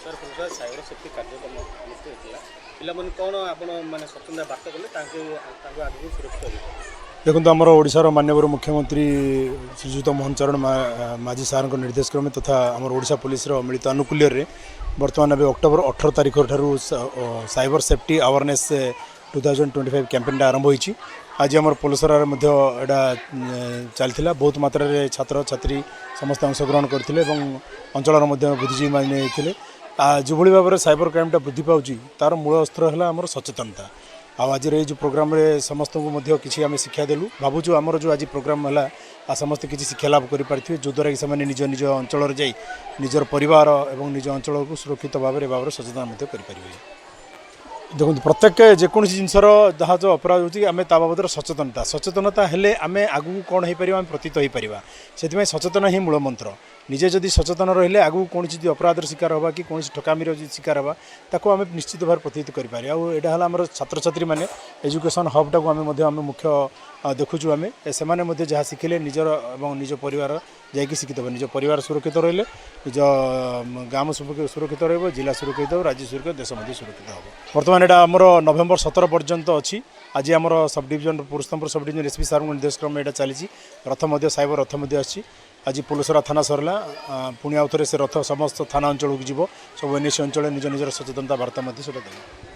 Sir police cyber safety कार्यक्रम होता पिलाମାନେ कौन आपण माने स्वतंत्र बार्ता कले आगे सुरक्षित हो देखो आमर ओडार माननीय मुख्यमंत्री श्रीजुत मोहन चरण माझी सार निर्देश क्रमे तथा आमर ओडिशा पुलिस मिलित आनुकूल्य बर्तमान अभी अक्टोबर 18 तारीख ठारू साइबर सेफ्टी अवेयरनेस 2025 कैंपेन आरंभ होती। आज आम पुलिसर एटा चलता बहुत मात्रा रे छात्र छात्री समस्त अंशग्रहण करते अंचल बुद्धिजीवी मैंने जो भाव में साइबर क्राइम वृद्धि पाँच तार मूल अस्त्र है आम सचेतनता। आज जो प्रोग्राम रे समस्त को किसी आम शिक्षा देलु भावुँ आमर जो आज प्रोग्राम है आ समस्त किसी शिक्षा लाभ करें जो द्वारा कि से निज निज अंचल जाई निजर परिवार और निज अंचल को सुरक्षित भाव में सचेतन करें। देखो प्रत्येक जेको जिनसर जहाँ जो अपराध होती आम ता बाबद सचेतनता सचेतनता हेले आम आगू कौन हो पार प्रतीत हो पार से सचेतन ही मूल मंत्र निजे जदि सचेतन रहिले आगू कौन अपराधर शिकार होगा कि कौन ठकामीर शिकार होगा ताको आम निश्चित भाव प्रतिहित करें। आईटा है छात्र छात्री मैंने एजुकेशन हब टाक आम मुख्य देखुचु आम से जहाँ शिखिले निजर और निज परिवार जाकि शिक्षित हो निज परिवार सुरक्षित रहिले निज गाँव सुरक्षित जिला सुरक्षित हो राज्य सुरक्षित देश सुरक्षित हो। बर्तमान यहाँ आमर नवेम्बर 17 पर्यंत अच्छी आज आम sub division Purushottampur sub division SP सार निर्देश क्रम यहाँ चली रथ साइबर रथ आसी आज पुलसरा थाना सरला पुणी आउ थे से रथ समस्त थाना अंचल को जीव सब एनएसी अंचल निज निजर सचेतनता वार्ता देव।